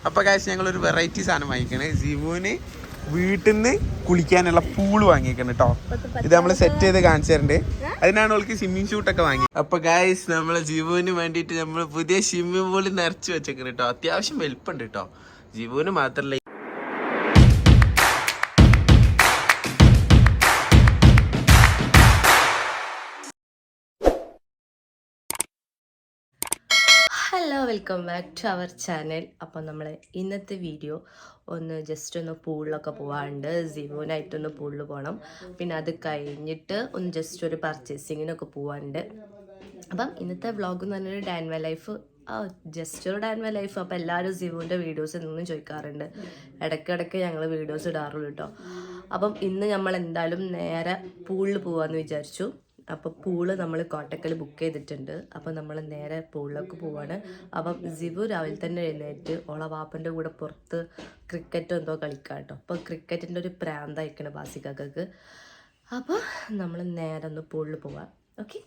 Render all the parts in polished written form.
അപ്പൊ കാശ് ഞങ്ങൾ ഒരു വെറൈറ്റി സാധനം വാങ്ങിക്കണേ. ജിവുവിന് വീട്ടിൽ നിന്ന് കുളിക്കാനുള്ള പൂള് വാങ്ങിക്കണം കേട്ടോ. ഇത് നമ്മള് സെറ്റ് ചെയ്ത് കാണിച്ചു തരണ്ട്. അതിനാണ് അവൾക്ക് സ്വിമ്മിങ് ഷൂട്ടൊക്കെ വാങ്ങി. അപ്പൊ ഗായ്സ് നമ്മളെ ജിവുവിന് വേണ്ടിട്ട് നമ്മള് പുതിയ സ്വിമ്മിംഗ് പൂള് നിറച്ച് വെച്ചേക്കണം കേട്ടോ. അത്യാവശ്യം വലിപ്പുണ്ട് കേട്ടോ. ജിവുവിന് മാത്രല്ല. Hello, welcome back to our channel. അപ്പോൾ നമ്മൾ ഇന്നത്തെ വീഡിയോ ജസ്റ്റ് ഒന്ന് പൂളിലൊക്കെ പോകാറുണ്ട്. ജിവുവിനായിട്ടൊന്ന് പൂളിൽ പോകണം. പിന്നെ അത് കഴിഞ്ഞിട്ട് ജസ്റ്റ് ഒരു പർച്ചേസിങ്ങിനൊക്കെ പോകാറുണ്ട്. അപ്പം ഇന്നത്തെ വ്ളോഗ് എന്ന് പറഞ്ഞൊരു day and my life, just ഒരു ഡേ ആൻഡ് മൈ ലൈഫ്. അപ്പോൾ എല്ലാവരും ജിവുവിൻ്റെ വീഡിയോസ് എന്നും ചോദിക്കാറുണ്ട്. ഇടയ്ക്കിടയ്ക്ക് ഞങ്ങൾ വീഡിയോസ് ഇടാറുള്ളൂ കേട്ടോ. അപ്പം ഇന്ന് നമ്മൾ എന്തായാലും നേരെ പൂളിൽ പോകാമെന്ന് വിചാരിച്ചു. അപ്പോൾ പൂള് നമ്മൾ കോട്ടക്കൽ ബുക്ക് ചെയ്തിട്ടുണ്ട്. അപ്പോൾ നമ്മൾ നേരെ പൂളിലേക്ക് പോവാണ്. അപ്പം ജിവു രാവിലെ തന്നെ എഴുന്നേറ്റ് ഓളെ വാപ്പൻ്റെ കൂടെ പുറത്ത് ക്രിക്കറ്റ് എന്തോ കളിക്കാം കേട്ടോ. അപ്പോൾ ക്രിക്കറ്റിൻ്റെ ഒരു പ്രാന്തായിക്കണം ബാസിക്കാക്കക്ക്. അപ്പോൾ നമ്മൾ നേരെ ഒന്ന് പൂളിൽ പോവാം. ഓക്കെ,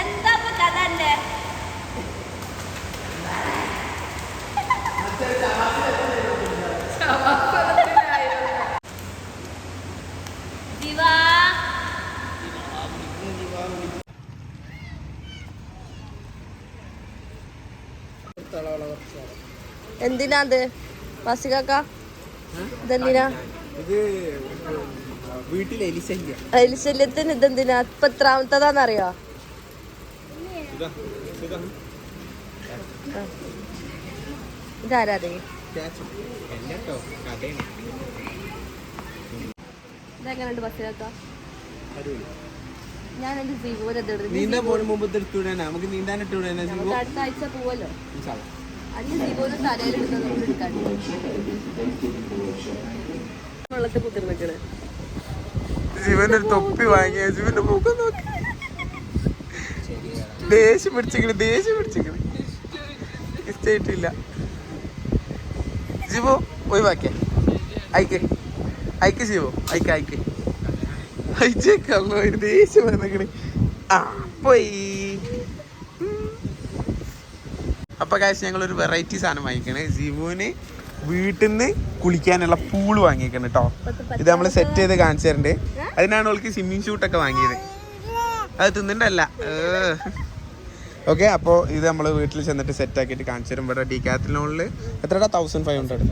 എന്താ കഥ? എന്തിനാത് ബാസിക്കാക്ക? ഇതെന്തിനാ? വീട്ടിലെ എലിശല്യത്തിന് ഇതെന്തിനാ? ഇപ്പൊ എത്രാമത്തതാന്നറിയോ? ഇതാരാ? ഇതെങ്ങനെയുണ്ട് ബാസിക്കാക്ക? ഞാൻ എന്റെ ജിവുവിനെ അടുത്ത ആഴ്ച പോവല്ലോ. അതിന് ജിവുവിന് തലയിലിടുന്നത് നമ്മൾ എടുക്കാൻ വെള്ളത്തിൽ കുത്തിർന്നിക്കണ്. ജീവന്റെ ഒരു തൊപ്പി വാങ്ങിയ ജീവന്റെ മുഖം നോക്കി ദേഷ്യം പിടിച്ചിക്കണ്. ഇഷ്ടായിട്ടില്ല. ജീവോ ഒഴിവാക്കിയ അയക്ക് ജീവോ അയച്ചേക്കോ. ദേഷ്യം വന്നിക്കണ്. പോയി. അപ്പൊ കാശ് ഞങ്ങൾ ഒരു വെറൈറ്റി സാധനം വാങ്ങിക്കണേ. ജിവുവിന് വീട്ടിൽ നിന്ന് കുളിക്കാനുള്ള പൂള് വാങ്ങിക്കണം കേട്ടോ. ഇത് നമ്മൾ സെറ്റ് ചെയ്ത് കാണിച്ചു തരണ്ട്. അതിനാണ് അവൾക്ക് സ്വിമ്മിങ് ഷൂട്ടൊക്കെ വാങ്ങിയത്. അത് തിന്നിട്ടല്ല. ഓക്കെ, അപ്പോൾ ഇത് നമ്മൾ വീട്ടിൽ ചെന്നിട്ട് സെറ്റ് ആക്കിയിട്ട് കാണിച്ചു തരും. ഇവിടെ ഡിക്കാത്തലോണിൽ എത്രടാ 1500.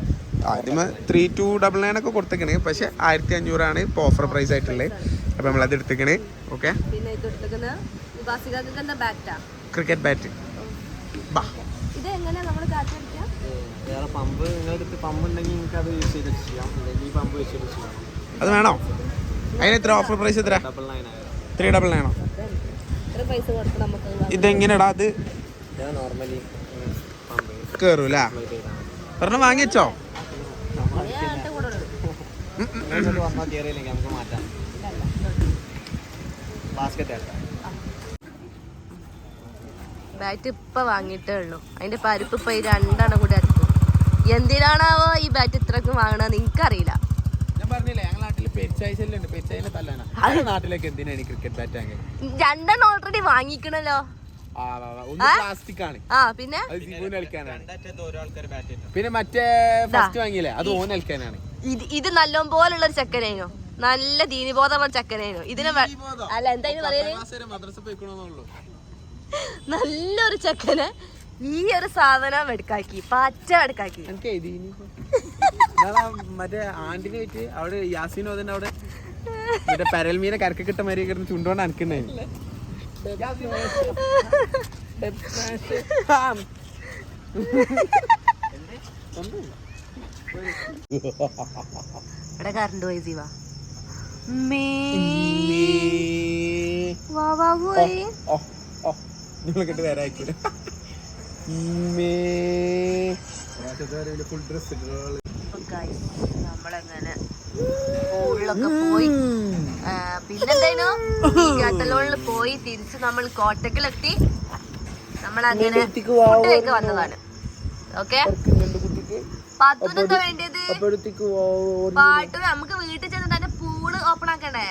ആദ്യമേ 3299 ഒക്കെ കൊടുത്തേക്കണേ. പക്ഷെ 1500 ഇപ്പോൾ ഓഫർ പ്രൈസ് ആയിട്ടുള്ളത്. അപ്പോൾ നമ്മളത് എടുത്തേക്കണേ. Okay, cricket bat. അത് വേണോ? അതിന് എത്ര ഓഫർ പ്രൈസ്? എത്ര? 399. ഇതെങ്ങനെടാ? അത് കേറൂല. ഒരെണ്ണം വാങ്ങിച്ചോ? ബാറ്റ് ഇപ്പൊ വാങ്ങിയിട്ടേ ഉള്ളൂ. അതിന്റെ പരിപ്പ് ഇപ്പൊ ഈ 2 കൂടി അടിക്കും. എന്തിനാണാവോ ഈ ബാറ്റ് ഇത്രക്കും വാങ്ങണത് നിങ്ങൾക്കറിയില്ല. ഞാൻ പറഞ്ഞില്ലേ, ഞങ്ങളുടെ നാട്ടില് പെരിച്ചായ്ശല്യുണ്ട്. പെരിച്ചായിനെ തല്ലാനാ. നാട്ടിലേക്ക് എന്തിനാണ് ക്രിക്കറ്റ് ബാറ്റ് വാങ്ങിയത്? 2 ഓൾറെഡി വാങ്ങിക്കണല്ലോ. പ്ലാസ്റ്റിക് ആണ്. പിന്നെ കളിക്കാനാണ്. പിന്നെ മറ്റേ ഫസ്റ്റ് വാങ്ങിയില്ലേ, അത് ഓൻ കളിക്കാനാണ്. ഇത് നല്ലപോലുള്ള ഒരു ചെക്കനേനോ, നല്ല ദീനിബോധമുള്ള ചെക്കനേനോ. ഇതിന് അല്ല എന്തായാലും പറയുന്നത്, നല്ലൊരു ചെക്കന് ഈ ഒരു സാധനം എടുക്കാക്കി, പച്ച എടുക്കാക്കി. മറ്റേ ആന്റിനെ വെച്ച് അവിടെ യാസീനോ അതിന്റെ അവിടെ മറ്റേ പരൽമീനെ കരക്ക് കിട്ട മാതിരി കിടന്ന് ചുണ്ടോണ്ട് അനക്കുണ്ടായിരുന്നു. ഇവിടെ കറണ്ട് പോയി ജീവ പോയി നിങ്ങളൊക്കെ വരാക്കൂല. നമ്മളങ്ങനെ പൂളിലൊക്കെ പോയി പിന്നെന്തായിരുന്നു കട്ടലോണിൽ പോയി തിരിച്ച് നമ്മൾ കോട്ടക്കിലെത്തി. നമ്മളങ്ങനെ ഫുഡ് കഴിക്കാൻ വന്നതാണ്. ഓക്കെ പാത്തുനെന്താ വേണ്ടിയത്? പാട്ടു നമുക്ക് വീട്ടിൽ ചെന്ന് തന്നെ പൂള് ഓപ്പൺ ആക്കണ്ടേ?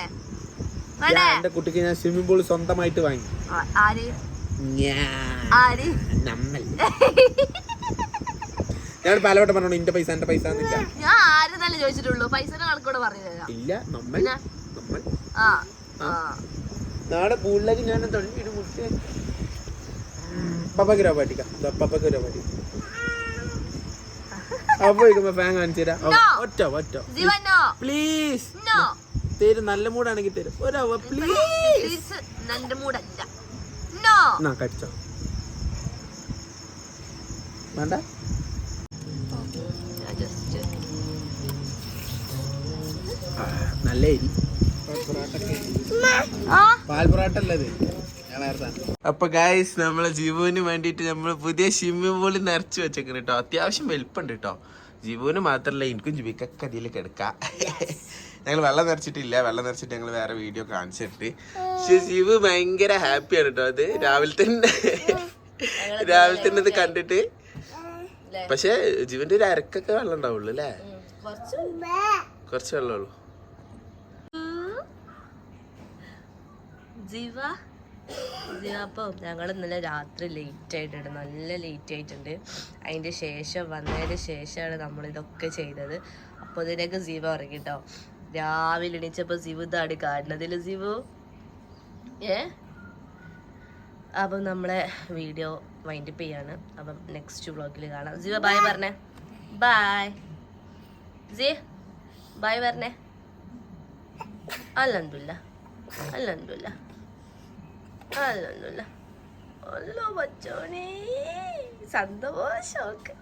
വേണ്ടേ? എന്റെ കുട്ടിക്ക് ഞാൻ സ്വിമ്മിംഗ് പൂൾ സ്വന്തമായിട്ട് വാങ്ങി. ആര് ആര് ഞാൻ പലവട്ടം പറഞ്ഞു എന്റെ പൈസ എന്റെ പൈസ ഞാൻ ആര് തന്നെ ചോദിച്ചിട്ടുള്ളൂ. പൈസ കണക്കൂടെ പറഞ്ഞില്ല. ഇല്ല. നമ്മൾ നാളെ പൂളിലേക്ക് ഞാൻ തുടങ്ങിയിട്ട് മുട്ടി പപ്പക്ക് രൂപ പാട്ടിക്കാം. പപ്പക്ക് രൂപ പാട്ടി അപ്പൊ ഫാൻ കാണിച്ചു തരാം. ഒറ്റ ഒറ്റ പ്ലീസ് തരും. നല്ല മൂടാണെങ്കിൽ തരും. ഒരവ പ്ലീസ്. നല്ല മൂടല്ല. കടിച്ചോ വേണ്ട. നല്ല എരി പാൽ പൊറാട്ടല്ലത്. അപ്പൊ ഗൈസ് നമ്മളെ ജീവുവിന് വേണ്ടിട്ട് നമ്മള് പുതിയ സ്വിമ്മിംഗ് പൂള് നിറച്ച് വെച്ചേക്കണ് കേട്ടോ. അത്യാവശ്യം വലിപ്പുണ്ട് കേട്ടോ. ജീവുവിന് മാത്രല്ല എനിക്കും ജീവിക്കൊക്കെ അതിൽ കിടക്കാം. ഞങ്ങൾ വെള്ളം നിറച്ചിട്ടില്ല. വെള്ളം നിറച്ചിട്ട് ഞങ്ങൾ വേറെ വീഡിയോ കാണിച്ചിട്ട്. പക്ഷെ ജീവ് ഭയങ്കര ഹാപ്പിയാണ് കേട്ടോ. അത് രാവിലെ തന്നെ ഇത് കണ്ടിട്ട്. പക്ഷെ ജീവന്റെ ഒരു അരക്കൊക്കെ വെള്ളം ഉണ്ടാവുള്ളൂ അല്ലേ? കുറച്ച് വെള്ളമുള്ളൂ. അപ്പം ഞങ്ങൾ ഇന്നലെ രാത്രി ലേറ്റ് ആയിട്ടുണ്ട്. നല്ല ലേറ്റ് ആയിട്ടുണ്ട്. അതിൻ്റെ ശേഷം വന്നതിന് ശേഷമാണ് നമ്മളിതൊക്കെ ചെയ്തത്. അപ്പോൾ ഇതിനൊക്കെ ജീവ ഉറങ്ങിട്ടോ. രാവിലെ എണീച്ചപ്പോൾ ജീവു ഇതാണ് കാണുന്നതിൽ ജീവു അപ്പം നമ്മളെ വീഡിയോ വൈൻഡപ്പ് ചെയ്യാണ്. അപ്പം നെക്സ്റ്റ് വ്ളോഗിൽ കാണാം. ജീവ ബായ് പറഞ്ഞേ. ബായ് ജി ബായ് പറഞ്ഞേ. അൽഹംദുലില്ലാ അൽഹംദുലില്ലാ അൽഹംദുലില്ലാ. ഒല്ലോ ബച്ചോനെ സന്തോഷമൊക്കെ.